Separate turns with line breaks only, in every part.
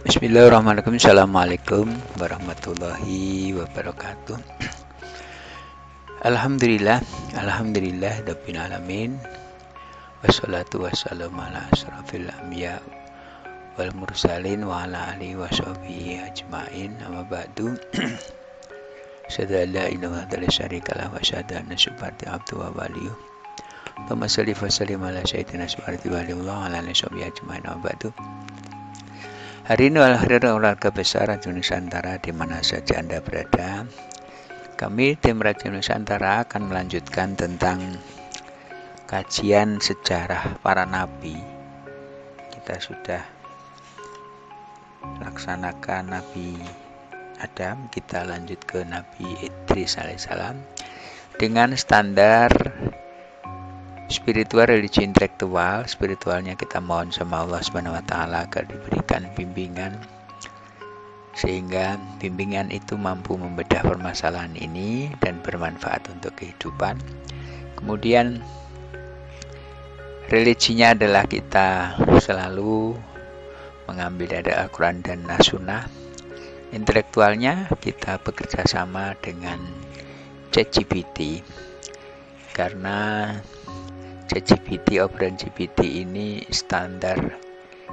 Bismillahirrahmanirrahim. Assalamualaikum warahmatullahi wabarakatuh. Alhamdulillah, alhamdulillah rabbil alamin. Wassalatu wassalamu ala asrafil anbiya wal mursalin wa ala alihi washabihi ajmain. Amma ba'du. Asyhadu an la ilaha illallah syarikalah wa asyhadu anna subhanahu abdu wa waliyuh. Allahumma shalli wa sallim ala sayyidina subhanahu wa waliyullah ala alihi washabihi ajmain. Amma ba'du. Hari ini hari olahraga besar Radio Nusantara di mana saja Anda berada. Kami tim Radio Nusantara akan melanjutkan tentang kajian sejarah para nabi. Kita sudah laksanakan Nabi Adam, kita lanjut ke Nabi Idris alaihissalam dengan standar spiritual, religi intelektual. Spiritualnya kita mohon sama Allah Subhanahu wa taala agar diberikan bimbingan sehingga bimbingan itu mampu membedah permasalahan ini dan bermanfaat untuk kehidupan. Kemudian religinya adalah kita selalu mengambil dari Al-Quran dan As-Sunnah. Intelektualnya kita bekerja sama dengan ChatGPT karena ChatGPT, OpenGPT ini standar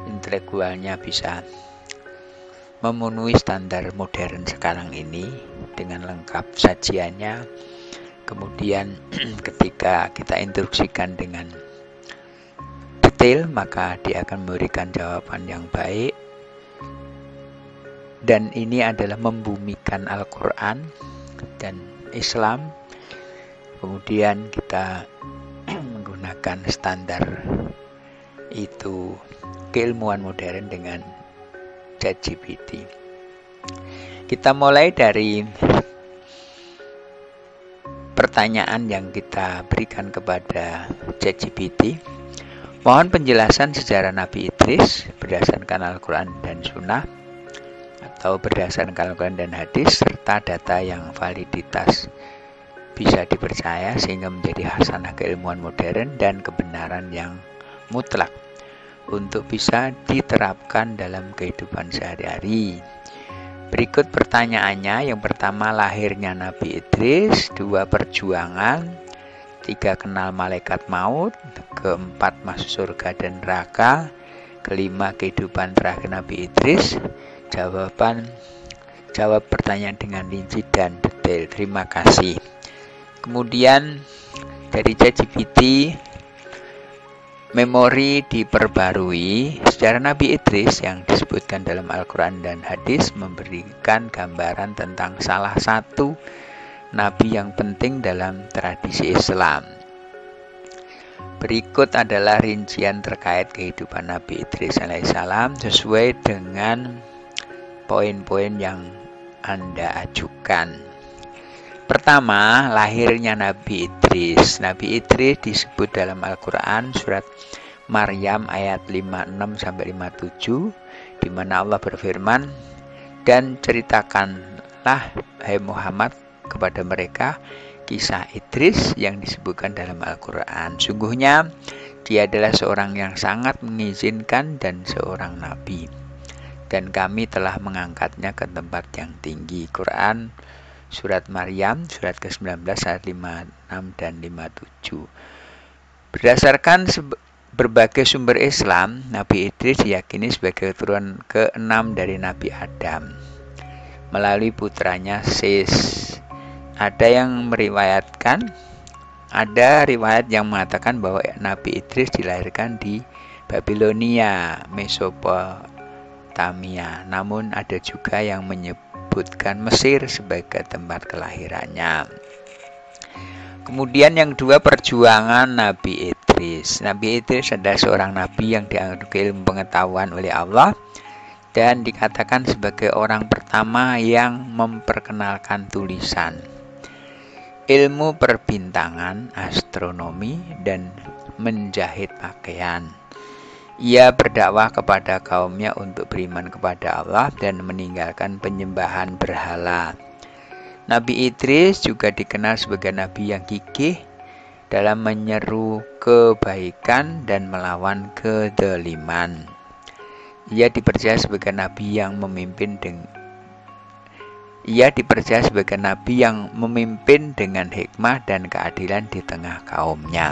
intelektualnya bisa memenuhi standar modern sekarang ini dengan lengkap sajiannya. Kemudian ketika kita instruksikan dengan detail, maka dia akan memberikan jawaban yang baik. Dan ini adalah membumikan Al-Quran dan Islam. Kemudian kita menggunakan standar itu keilmuan modern dengan ChatGPT. Kita mulai dari pertanyaan yang kita berikan kepada ChatGPT. Mohon penjelasan sejarah Nabi Idris berdasarkan Al-Quran dan Sunnah atau berdasarkan Al-Quran dan hadis serta data yang validitas bisa dipercaya sehingga menjadi hasanah keilmuan modern dan kebenaran yang mutlak untuk bisa diterapkan dalam kehidupan sehari-hari. Berikut pertanyaannya. Yang pertama, lahirnya Nabi Idris. 2, perjuangan. 3, kenal malaikat maut. 4, masuk surga dan neraka. 5, kehidupan terakhir Nabi Idris. Jawab pertanyaan dengan rinci dan detail. Terima kasih. Kemudian dari ChatGPT, memori diperbarui. Sejarah Nabi Idris yang disebutkan dalam Al-Quran dan hadis memberikan gambaran tentang salah satu nabi yang penting dalam tradisi Islam. Berikut adalah rincian terkait kehidupan Nabi Idris alaihissalam sesuai dengan poin-poin yang Anda ajukan. Pertama, lahirnya Nabi Idris. Nabi Idris disebut dalam Al-Quran surat Maryam ayat 56-57, di mana Allah berfirman, dan ceritakanlah hai Muhammad kepada mereka kisah Idris yang disebutkan dalam Al-Quran. Sungguhnya dia adalah seorang yang sangat mengizinkan dan seorang nabi, dan kami telah mengangkatnya ke tempat yang tinggi. Quran Surat Maryam, surat ke-19, ayat 56 dan 57. Berdasarkan berbagai sumber Islam, Nabi Idris diyakini sebagai keturunan ke-6 dari Nabi Adam melalui putranya Sis. Ada riwayat yang mengatakan bahwa Nabi Idris dilahirkan di Babilonia, Mesopotamia. Namun ada juga yang menyebutkan Mesir sebagai tempat kelahirannya. Kemudian yang 2, perjuangan Nabi Idris. Nabi Idris adalah seorang nabi yang dianggap ilmu pengetahuan oleh Allah dan dikatakan sebagai orang pertama yang memperkenalkan tulisan, ilmu perbintangan, astronomi, dan menjahit pakaian. Ia berdakwah kepada kaumnya untuk beriman kepada Allah dan meninggalkan penyembahan berhala. Nabi Idris juga dikenal sebagai nabi yang gigih dalam menyeru kebaikan dan melawan kedoliman. Ia dipercaya sebagai nabi yang memimpin dengan hikmah dan keadilan di tengah kaumnya.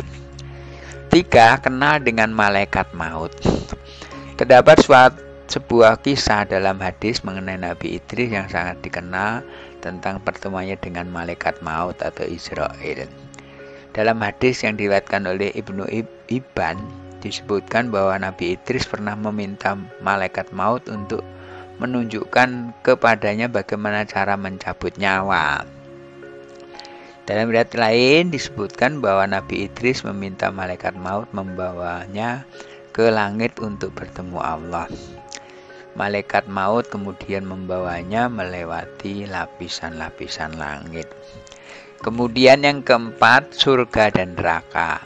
3. Kenal dengan malaikat maut. Terdapat sebuah kisah dalam hadis mengenai Nabi Idris yang sangat dikenal tentang pertemuannya dengan malaikat maut atau Israel. Dalam hadis yang diriwayatkan oleh Ibnu Hibban disebutkan bahwa Nabi Idris pernah meminta malaikat maut untuk menunjukkan kepadanya bagaimana cara mencabut nyawa. Dalam riwayat lain disebutkan bahwa Nabi Idris meminta malaikat maut membawanya ke langit untuk bertemu Allah. Malaikat maut kemudian membawanya melewati lapisan-lapisan langit. Kemudian yang keempat, surga dan neraka.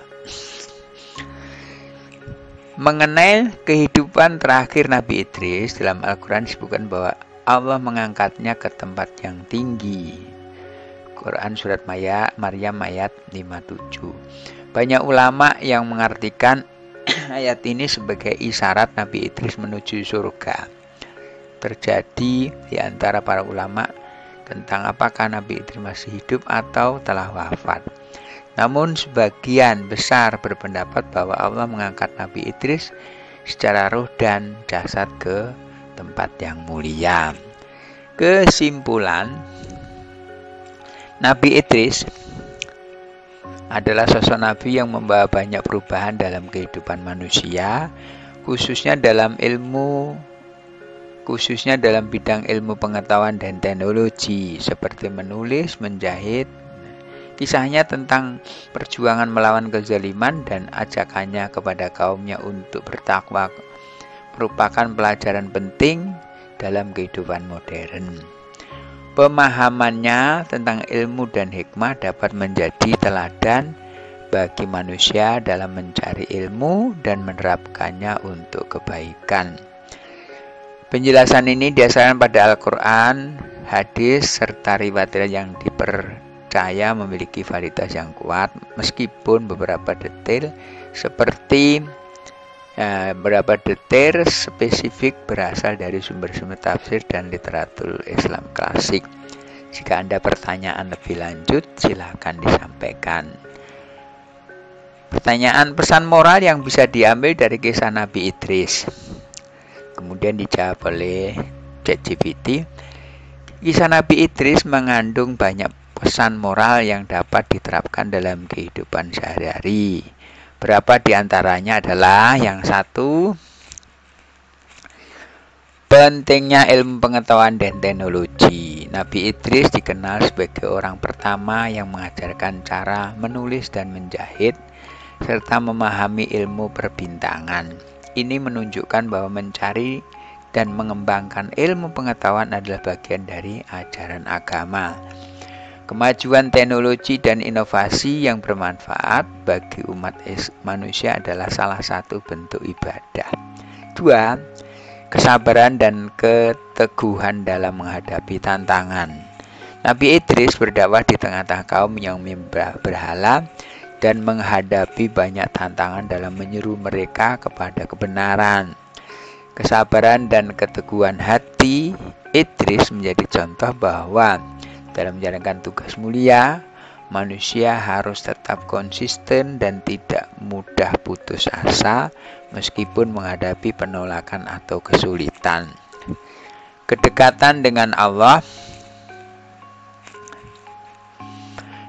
Mengenai kehidupan terakhir Nabi Idris, dalam Al-Quran disebutkan bahwa Allah mengangkatnya ke tempat yang tinggi. Quran Surat Maryam ayat 57. Banyak ulama yang mengartikan ayat ini sebagai isyarat Nabi Idris menuju surga. Terjadi di antara para ulama tentang apakah Nabi Idris masih hidup atau telah wafat. Namun sebagian besar berpendapat bahwa Allah mengangkat Nabi Idris secara ruh dan jasad ke tempat yang mulia. Kesimpulan, Nabi Idris adalah sosok Nabi yang membawa banyak perubahan dalam kehidupan manusia, khususnya dalam bidang ilmu pengetahuan dan teknologi seperti menulis, menjahit. Kisahnya tentang perjuangan melawan kezaliman dan ajakannya kepada kaumnya untuk bertakwa merupakan pelajaran penting dalam kehidupan modern. Pemahamannya tentang ilmu dan hikmah dapat menjadi teladan bagi manusia dalam mencari ilmu dan menerapkannya untuk kebaikan. Penjelasan ini didasarkan pada Al-Quran, hadis, serta riwayat yang dipercaya memiliki validitas yang kuat, meskipun beberapa detail spesifik berasal dari sumber-sumber tafsir dan literatur Islam klasik. Jika Anda pertanyaan lebih lanjut, silakan disampaikan. Pertanyaan pesan moral yang bisa diambil dari kisah Nabi Idris. Kemudian dijawab oleh ChatGPT. Kisah Nabi Idris mengandung banyak pesan moral yang dapat diterapkan dalam kehidupan sehari-hari. Berapa di antaranya adalah yang satu, pentingnya ilmu pengetahuan dan teknologi. Nabi Idris dikenal sebagai orang pertama yang mengajarkan cara menulis dan menjahit, serta memahami ilmu perbintangan. Ini menunjukkan bahwa mencari dan mengembangkan ilmu pengetahuan adalah bagian dari ajaran agama. Kemajuan teknologi dan inovasi yang bermanfaat bagi umat manusia adalah salah satu bentuk ibadah. 2. Kesabaran dan keteguhan dalam menghadapi tantangan. Nabi Idris berdakwah di tengah-tengah kaum yang menyembah berhala dan menghadapi banyak tantangan dalam menyeru mereka kepada kebenaran. Kesabaran dan keteguhan hati Idris menjadi contoh bahwa dalam menjalankan tugas mulia, manusia harus tetap konsisten dan tidak mudah putus asa meskipun menghadapi penolakan atau kesulitan. Kedekatan dengan Allah.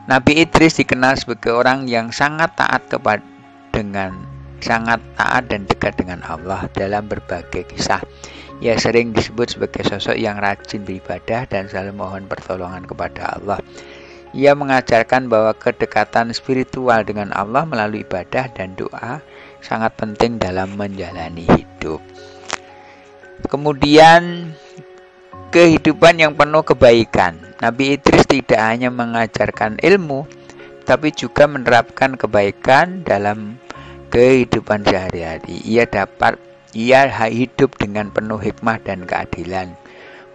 Nabi Idris dikenal sebagai orang yang sangat taat dan dekat dengan Allah dalam berbagai kisah. Ia sering disebut sebagai sosok yang rajin beribadah dan selalu mohon pertolongan kepada Allah. Ia mengajarkan bahwa kedekatan spiritual dengan Allah melalui ibadah dan doa sangat penting dalam menjalani hidup. Kemudian, kehidupan yang penuh kebaikan. Nabi Idris tidak hanya mengajarkan ilmu, tapi juga menerapkan kebaikan dalam kehidupan sehari-hari. Ia hidup dengan penuh hikmah dan keadilan,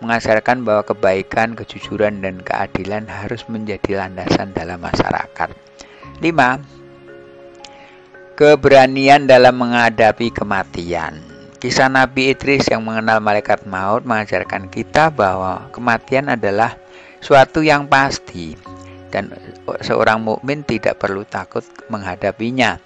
mengajarkan bahwa kebaikan, kejujuran, dan keadilan harus menjadi landasan dalam masyarakat. 5. Keberanian dalam menghadapi kematian. Kisah Nabi Idris yang mengenal malaikat maut mengajarkan kita bahwa kematian adalah suatu yang pasti dan seorang mukmin tidak perlu takut menghadapinya.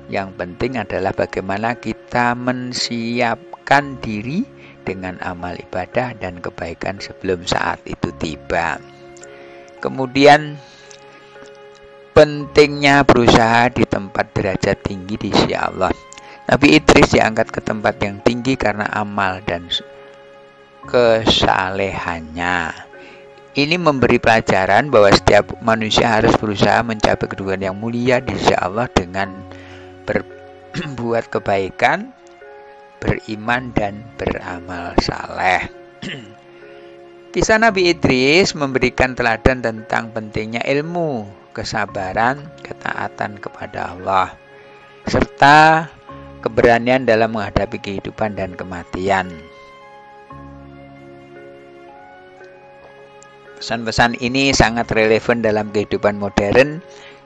Yang penting adalah bagaimana kita menyiapkan diri dengan amal ibadah dan kebaikan sebelum saat itu tiba. Kemudian pentingnya berusaha di tempat derajat tinggi di sisi Allah. Nabi Idris diangkat ke tempat yang tinggi karena amal dan kesalehannya. Ini memberi pelajaran bahwa setiap manusia harus berusaha mencapai kedudukan yang mulia di sisi Allah dengan berbuat kebaikan, beriman, dan beramal saleh. Kisah Nabi Idris memberikan teladan tentang pentingnya ilmu, kesabaran, ketaatan kepada Allah, serta keberanian dalam menghadapi kehidupan dan kematian. Pesan-pesan ini sangat relevan dalam kehidupan modern,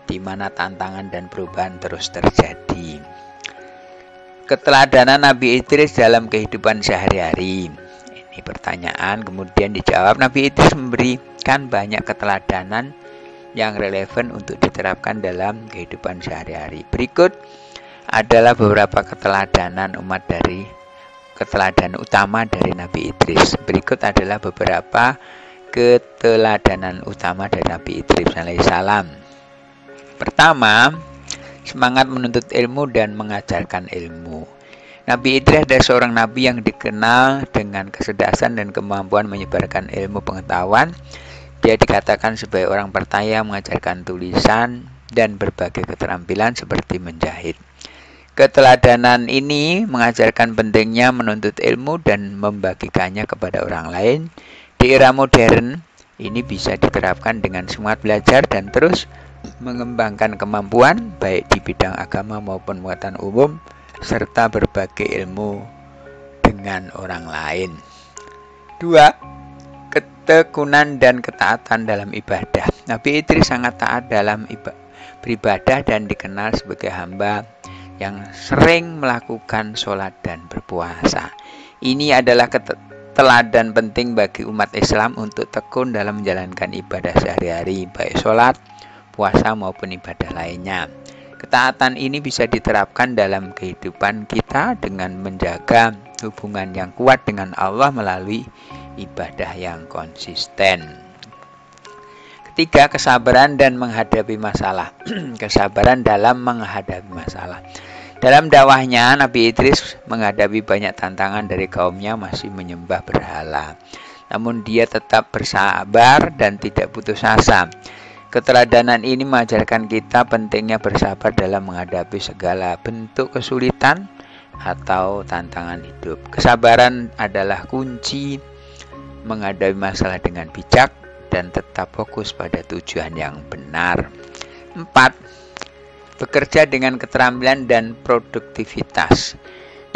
di mana tantangan dan perubahan terus terjadi. Keteladanan Nabi Idris dalam kehidupan sehari-hari. Ini pertanyaan, kemudian dijawab. Nabi Idris memberikan banyak keteladanan yang relevan untuk diterapkan dalam kehidupan sehari-hari. Berikut adalah beberapa keteladanan keteladanan utama dari Nabi Idris. Berikut adalah beberapa keteladanan utama dari Nabi Idris alaihissalam. Pertama, semangat menuntut ilmu dan mengajarkan ilmu. Nabi Idris adalah seorang nabi yang dikenal dengan kecerdasan dan kemampuan menyebarkan ilmu pengetahuan. Dia dikatakan sebagai orang pertama yang mengajarkan tulisan dan berbagai keterampilan seperti menjahit. Keteladanan ini mengajarkan pentingnya menuntut ilmu dan membagikannya kepada orang lain. Di era modern, ini bisa diterapkan dengan semangat belajar dan terus mengembangkan kemampuan baik di bidang agama maupun pengetahuan umum serta berbagai ilmu dengan orang lain. 2. Ketekunan dan ketaatan dalam ibadah. Nabi Idris sangat taat dalam beribadah dan dikenal sebagai hamba yang sering melakukan sholat dan berpuasa. Ini adalah teladan penting bagi umat Islam untuk tekun dalam menjalankan ibadah sehari-hari, baik sholat, puasa maupun ibadah lainnya. Ketaatan ini bisa diterapkan dalam kehidupan kita dengan menjaga hubungan yang kuat dengan Allah melalui ibadah yang konsisten. Ketiga, kesabaran dan menghadapi masalah. Kesabaran dalam menghadapi masalah. Dalam dakwahnya, Nabi Idris menghadapi banyak tantangan dari kaumnya masih menyembah berhala. Namun dia tetap bersabar dan tidak putus asa. Keteladanan ini mengajarkan kita pentingnya bersabar dalam menghadapi segala bentuk kesulitan atau tantangan hidup. Kesabaran adalah kunci menghadapi masalah dengan bijak dan tetap fokus pada tujuan yang benar. 4. Bekerja dengan keterampilan dan produktivitas.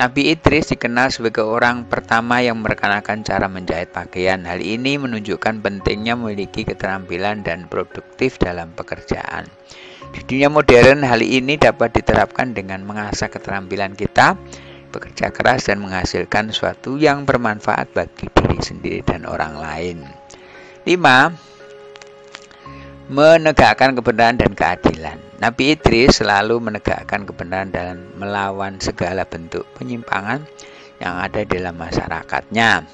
Nabi Idris dikenal sebagai orang pertama yang merencanakan cara menjahit pakaian. Hal ini menunjukkan pentingnya memiliki keterampilan dan produktif dalam pekerjaan. Di dunia modern, hal ini dapat diterapkan dengan mengasah keterampilan kita, bekerja keras dan menghasilkan sesuatu yang bermanfaat bagi diri sendiri dan orang lain. 5. Menegakkan kebenaran dan keadilan. Nabi Idris selalu menegakkan kebenaran dan melawan segala bentuk penyimpangan yang ada dalam masyarakatnya.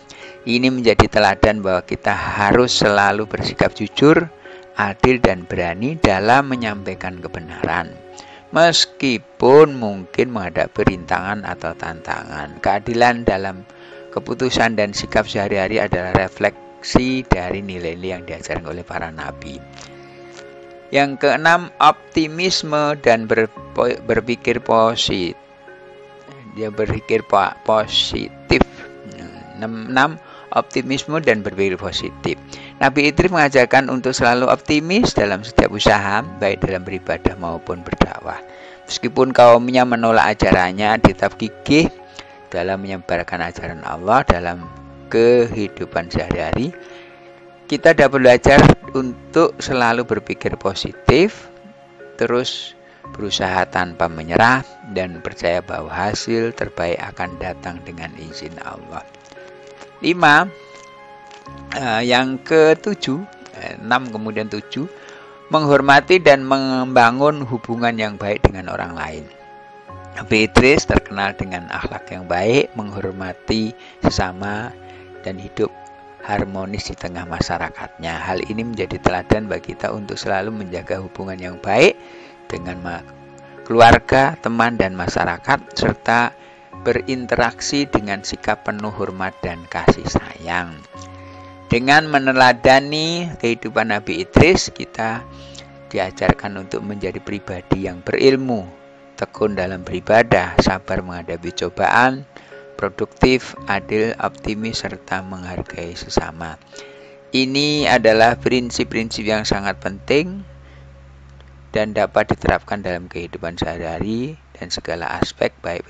Ini menjadi teladan bahwa kita harus selalu bersikap jujur, adil, dan berani dalam menyampaikan kebenaran. Meskipun mungkin menghadapi rintangan atau tantangan, keadilan dalam keputusan dan sikap sehari-hari adalah refleksi dari nilai-nilai yang diajarkan oleh para nabi. Yang keenam, optimisme dan berpikir positif. Dia berpikir positif. 6. Optimisme dan berpikir positif. Nabi Idris mengajarkan untuk selalu optimis dalam setiap usaha, baik dalam beribadah maupun berdakwah. Meskipun kaumnya menolak ajarannya, tetap gigih dalam menyebarkan ajaran Allah dalam kehidupan sehari-hari. Kita dapat belajar untuk selalu berpikir positif, terus berusaha tanpa menyerah, dan percaya bahwa hasil terbaik akan datang dengan izin Allah. 5. Yang ke-7, 6 kemudian 7, menghormati dan membangun hubungan yang baik dengan orang lain. Nabi Idris terkenal dengan akhlak yang baik, menghormati sesama, dan hidup harmonis di tengah masyarakatnya. Hal ini menjadi teladan bagi kita untuk selalu menjaga hubungan yang baik dengan keluarga, teman, dan masyarakat, serta berinteraksi dengan sikap penuh hormat dan kasih sayang. Dengan meneladani kehidupan Nabi Idris, kita diajarkan untuk menjadi pribadi yang berilmu, tekun dalam beribadah, sabar menghadapi cobaan, produktif, adil, optimis, serta menghargai sesama. Ini adalah prinsip-prinsip yang sangat penting dan dapat diterapkan dalam kehidupan sehari-hari dan segala aspek, baik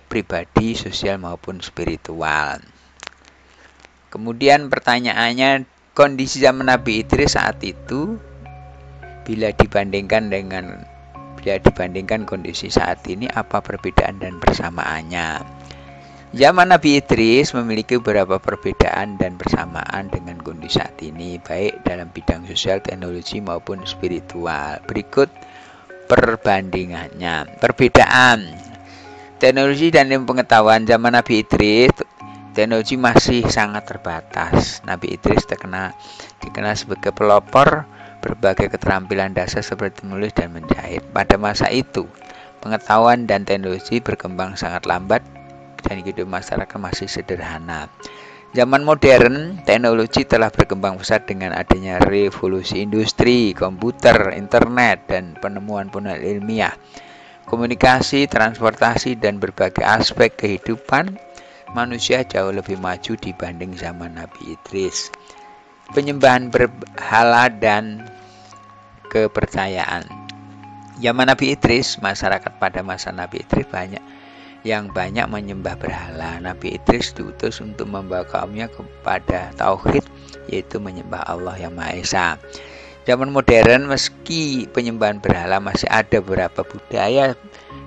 pribadi, sosial maupun spiritual. Kemudian pertanyaannya, kondisi zaman Nabi Idris saat itu bila dibandingkan kondisi saat ini, apa perbedaan dan persamaannya? Zaman Nabi Idris memiliki beberapa perbedaan dan persamaan dengan kondisi saat ini, baik dalam bidang sosial, teknologi maupun spiritual. Berikut perbandingannya. Perbedaan teknologi dan ilmu pengetahuan. Zaman Nabi Idris, teknologi masih sangat terbatas. Nabi Idris dikenal sebagai pelopor berbagai keterampilan dasar seperti menulis dan menjahit. Pada masa itu, pengetahuan dan teknologi berkembang sangat lambat dan hidup masyarakat masih sederhana. Zaman modern, teknologi telah berkembang pesat dengan adanya revolusi industri, komputer, internet, dan penemuan-penemuan ilmiah. Komunikasi, transportasi, dan berbagai aspek kehidupan manusia jauh lebih maju dibanding zaman Nabi Idris. Penyembahan berhala dan kepercayaan. Zaman Nabi Idris, masyarakat pada masa Nabi Idris banyak menyembah berhala. Nabi Idris diutus untuk membawa kaumnya kepada tauhid, yaitu menyembah Allah yang Maha Esa. Zaman modern, meski penyembahan berhala masih ada beberapa budaya,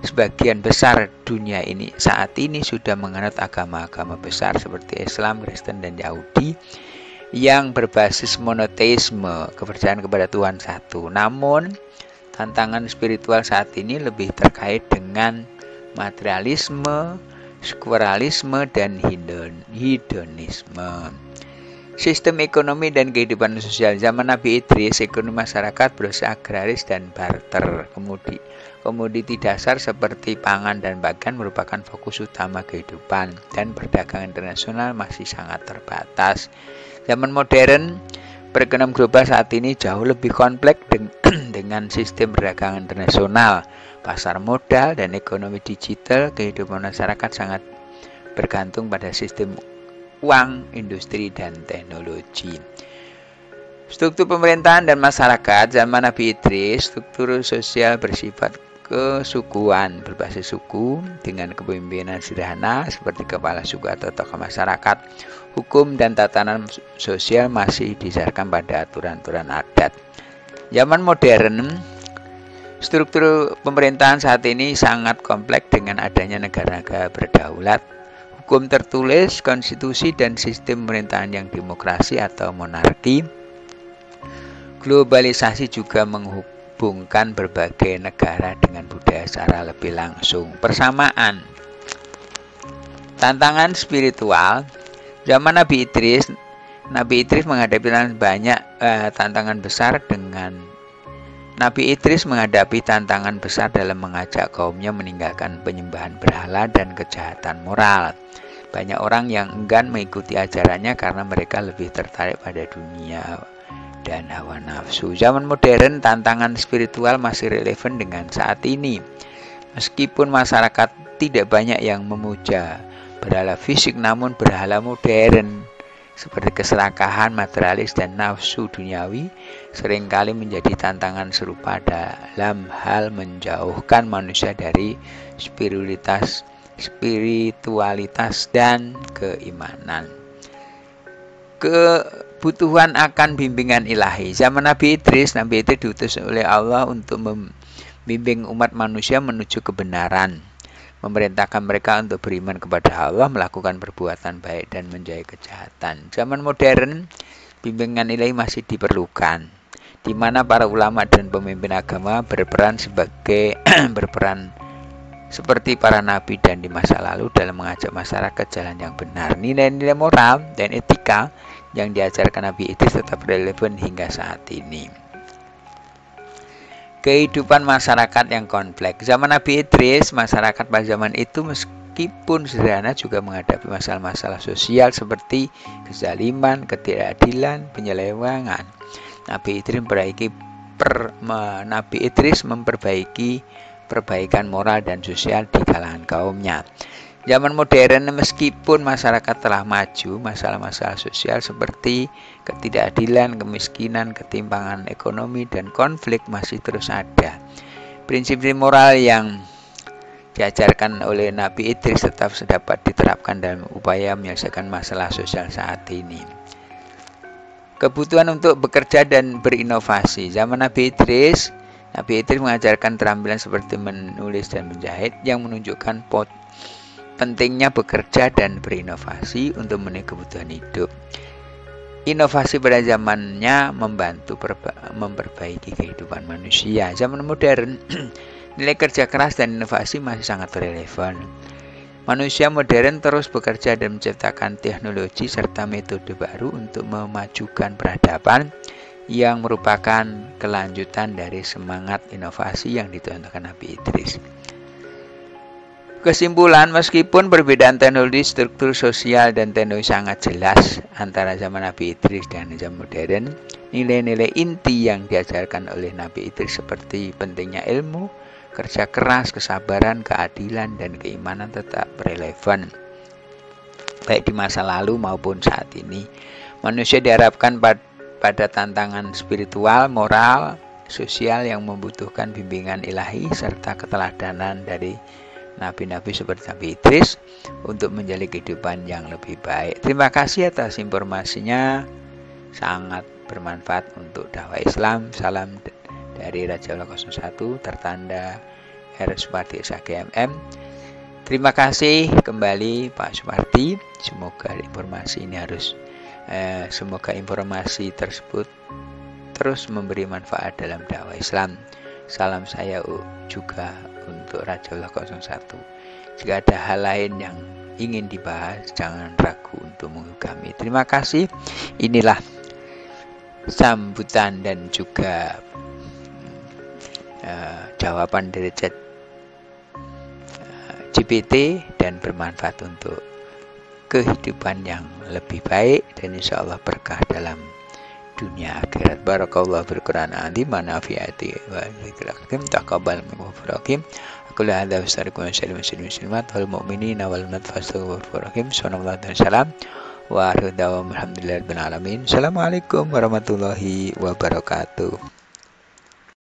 sebagian besar dunia ini saat ini sudah menganut agama-agama besar seperti Islam, Kristen, dan Yahudi yang berbasis monoteisme, kepercayaan kepada Tuhan satu. Namun, tantangan spiritual saat ini lebih terkait dengan materialisme, sekuleralisme, dan hedonisme. Sistem ekonomi dan kehidupan sosial. Zaman Nabi Idris, ekonomi masyarakat berusaha agraris dan barter. Komoditi dasar seperti pangan dan pakaian merupakan fokus utama kehidupan, dan perdagangan internasional masih sangat terbatas. Zaman modern, perekonomian global saat ini jauh lebih kompleks dengan sistem perdagangan internasional, pasar modal, dan ekonomi digital. Kehidupan masyarakat sangat bergantung pada sistem uang, industri, dan teknologi. Struktur pemerintahan dan masyarakat. Zaman Nabi Idris, struktur sosial bersifat kesukuan, berbasis suku dengan kepemimpinan sederhana seperti kepala suku atau tokoh masyarakat. Hukum dan tatanan sosial masih didasarkan pada aturan-aturan adat. Zaman modern, struktur pemerintahan saat ini sangat kompleks dengan adanya negara-negara berdaulat, hukum tertulis, konstitusi, dan sistem pemerintahan yang demokrasi atau monarki. Globalisasi juga menghubungkan berbagai negara dengan budaya secara lebih langsung. Persamaan. Tantangan spiritual. Zaman Nabi Idris menghadapi banyak tantangan besar Nabi Idris menghadapi tantangan besar dalam mengajak kaumnya meninggalkan penyembahan berhala dan kejahatan moral. Banyak orang yang enggan mengikuti ajarannya karena mereka lebih tertarik pada dunia dan hawa nafsu. Zaman modern, tantangan spiritual masih relevan dengan saat ini. Meskipun masyarakat tidak banyak yang memuja berhala fisik, namun berhala modern seperti keserakahan, materialis, dan nafsu duniawi seringkali menjadi tantangan serupa dalam hal menjauhkan manusia dari spiritualitas dan keimanan. kebutuhan akan bimbingan ilahi. Zaman Nabi Idris diutus oleh Allah untuk membimbing umat manusia menuju kebenaran, memerintahkan mereka untuk beriman kepada Allah, melakukan perbuatan baik dan menjauhi kejahatan. Zaman modern, bimbingan ilahi masih diperlukan, di mana para ulama dan pemimpin agama berperan seperti para nabi dan di masa lalu dalam mengajak masyarakat jalan yang benar. Nilai-nilai moral dan etika yang diajarkan Nabi Idris tetap relevan hingga saat ini. Kehidupan masyarakat yang kompleks. Zaman Nabi Idris, masyarakat pada zaman itu meskipun sederhana juga menghadapi masalah-masalah sosial seperti kezaliman, ketidakadilan, penyelewengan. Nabi Idris memperbaiki perbaikan moral dan sosial di kalangan kaumnya. Zaman modern, meskipun masyarakat telah maju, masalah-masalah sosial seperti ketidakadilan, kemiskinan, ketimpangan ekonomi, dan konflik masih terus ada. Prinsip moral yang diajarkan oleh Nabi Idris tetap dapat diterapkan dalam upaya menyelesaikan masalah sosial saat ini. Kebutuhan untuk bekerja dan berinovasi. Zaman Nabi Idris mengajarkan keterampilan seperti menulis dan menjahit yang menunjukkan pentingnya bekerja dan berinovasi untuk memenuhi kebutuhan hidup. Inovasi pada zamannya membantu memperbaiki kehidupan manusia. Zaman modern, nilai kerja keras dan inovasi masih sangat relevan. Manusia modern terus bekerja dan menciptakan teknologi serta metode baru untuk memajukan peradaban yang merupakan kelanjutan dari semangat inovasi yang ditonjolkan Nabi Idris. Kesimpulan, meskipun perbedaan teknologi, struktur sosial, dan teknologi sangat jelas antara zaman Nabi Idris dan zaman modern, nilai-nilai inti yang diajarkan oleh Nabi Idris seperti pentingnya ilmu, kerja keras, kesabaran, keadilan, dan keimanan tetap relevan, baik di masa lalu maupun saat ini. Manusia diharapkan pada tantangan spiritual, moral, sosial yang membutuhkan bimbingan ilahi serta keteladanan dari nabi-nabi seperti Nabi Idris untuk menjalani kehidupan yang lebih baik. Terima kasih atas informasinya, sangat bermanfaat untuk dakwah Islam. Salam dari Raja Allah 01 tertanda R. Supardi SHGMM. Terima kasih kembali Pak Supardi. Semoga informasi tersebut terus memberi manfaat dalam dakwah Islam. Salam saya juga untuk Raja Allah 01. Jika ada hal lain yang ingin dibahas, jangan ragu untuk menghubungi kami. Terima kasih. Inilah sambutan dan juga jawaban dari chat GPT dan bermanfaat untuk kehidupan yang lebih baik dan insya Allah berkah dalam dunia akhirat. Barakallahu fil Qur'an azim wa nafi'ati wa dzikril hakim taqabbal minkum rahim. Aku la hadza wassalamu muslimat wal mu'minina wal mu'minat fastaghfirur rahim. Sallallahu alaihi wasallam wa alhamdulillahi rabbil alamin. Assalamualaikum warahmatullahi wabarakatuh.